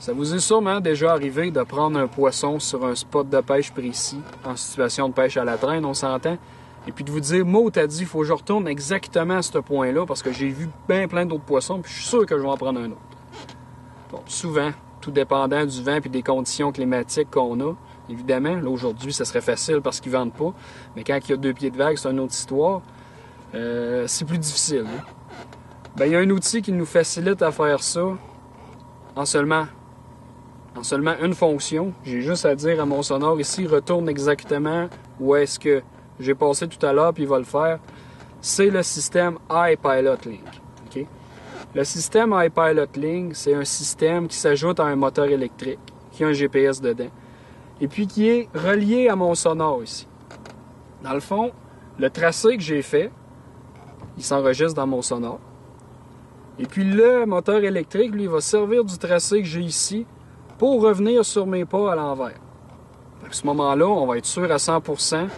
Ça vous est sûrement déjà arrivé de prendre un poisson sur un spot de pêche précis, en situation de pêche à la traîne, on s'entend, et puis de vous dire, Mo, t'as dit, il faut que je retourne exactement à ce point-là, parce que j'ai vu bien plein d'autres poissons, puis je suis sûr que je vais en prendre un autre. Bon, souvent, tout dépendant du vent et des conditions climatiques qu'on a, évidemment, là aujourd'hui, ça serait facile parce qu'ils ne vendent pas, mais quand il y a 2 pieds de vague, c'est une autre histoire, c'est plus difficile. Hein? Bien, il y a un outil qui nous facilite à faire ça en seulement une fonction. J'ai juste à dire à mon sonore ici, retourne exactement où est-ce que j'ai passé tout à l'heure, puis il va le faire. C'est le système iPilot Link. Okay? Le système iPilot Link, c'est un système qui s'ajoute à un moteur électrique, qui a un GPS dedans, et puis qui est relié à mon sonore ici. Dans le fond, le tracé que j'ai fait, il s'enregistre dans mon sonore. Et puis le moteur électrique, lui, va servir du tracé que j'ai ici pour revenir sur mes pas à l'envers. À ce moment-là, on va être sûr à 100%,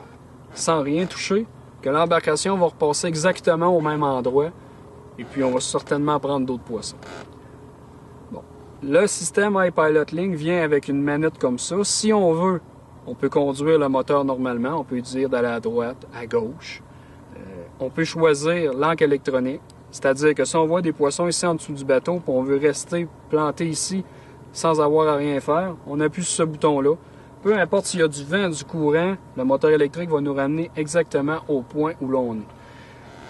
sans rien toucher, que l'embarcation va repasser exactement au même endroit, et puis on va certainement prendre d'autres poissons. Bon. Le système iPilot Link vient avec une manette comme ça. Si on veut, on peut conduire le moteur normalement, on peut dire d'aller à droite, à gauche. On peut choisir l'encre électronique, c'est-à-dire que si on voit des poissons ici en dessous du bateau, puis on veut rester planté ici sans avoir à rien faire, on appuie sur ce bouton-là. Peu importe s'il y a du vent, du courant, le moteur électrique va nous ramener exactement au point où l'on est.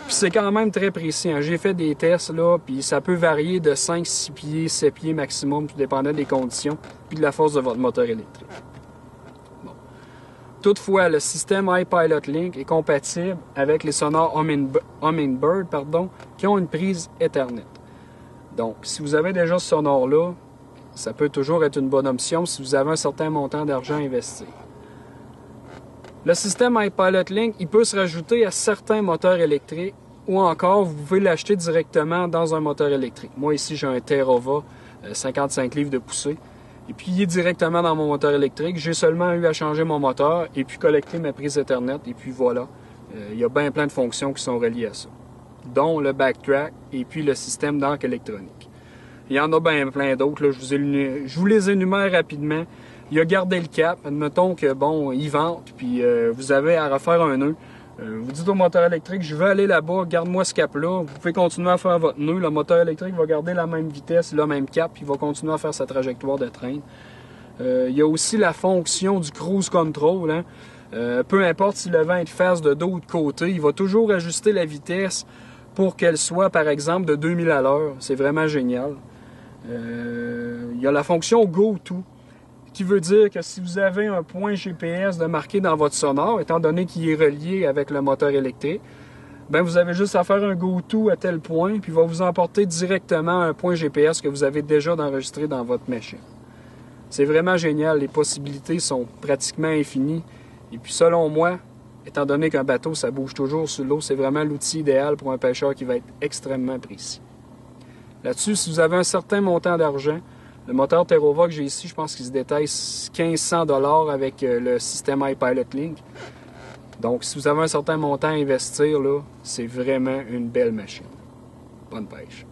Puis c'est quand même très précis. Hein. J'ai fait des tests, là, puis ça peut varier de 5, 6 pieds, 7 pieds maximum, tout dépendant des conditions, puis de la force de votre moteur électrique. Bon. Toutefois, le système iPilot Link est compatible avec les sonores Humminbird, qui ont une prise Ethernet. Donc, si vous avez déjà ce sonore-là, ça peut toujours être une bonne option si vous avez un certain montant d'argent à investir. Le système iPilot Link, il peut se rajouter à certains moteurs électriques ou encore, vous pouvez l'acheter directement dans un moteur électrique. Moi, ici, j'ai un Terrova 55 livres de poussée. Et puis, il est directement dans mon moteur électrique. J'ai seulement eu à changer mon moteur et puis collecter ma prise Ethernet. Et puis voilà, il y a bien plein de fonctions qui sont reliées à ça, dont le backtrack et puis le système d'encre électronique. Il y en a bien plein d'autres. Là. Je vous les énumère rapidement. Il y a garder le cap. Admettons que, bon, il vente, puis vous avez à refaire un nœud. Vous dites au moteur électrique, je veux aller là-bas, garde-moi ce cap-là. Vous pouvez continuer à faire votre nœud. Le moteur électrique va garder la même vitesse, le même cap, puis il va continuer à faire sa trajectoire de train. Il y a aussi la fonction du cruise control. Hein. Peu importe si le vent est de face, de dos ou de côté, il va toujours ajuster la vitesse pour qu'elle soit, par exemple, de 2000 à l'heure. C'est vraiment génial. Il y a la fonction Go To, qui veut dire que si vous avez un point GPS de marqué dans votre sonore, étant donné qu'il est relié avec le moteur électrique, ben vous avez juste à faire un Go To à tel point, puis il va vous emporter directement à un point GPS que vous avez déjà enregistré dans votre machine. C'est vraiment génial, les possibilités sont pratiquement infinies. Et puis selon moi, étant donné qu'un bateau, ça bouge toujours sur l'eau, c'est vraiment l'outil idéal pour un pêcheur qui va être extrêmement précis. Là-dessus, si vous avez un certain montant d'argent, le moteur Terrova que j'ai ici, je pense qu'il se détaille 1500 $ avec le système iPilot Link. Donc, si vous avez un certain montant à investir, là, c'est vraiment une belle machine. Bonne pêche.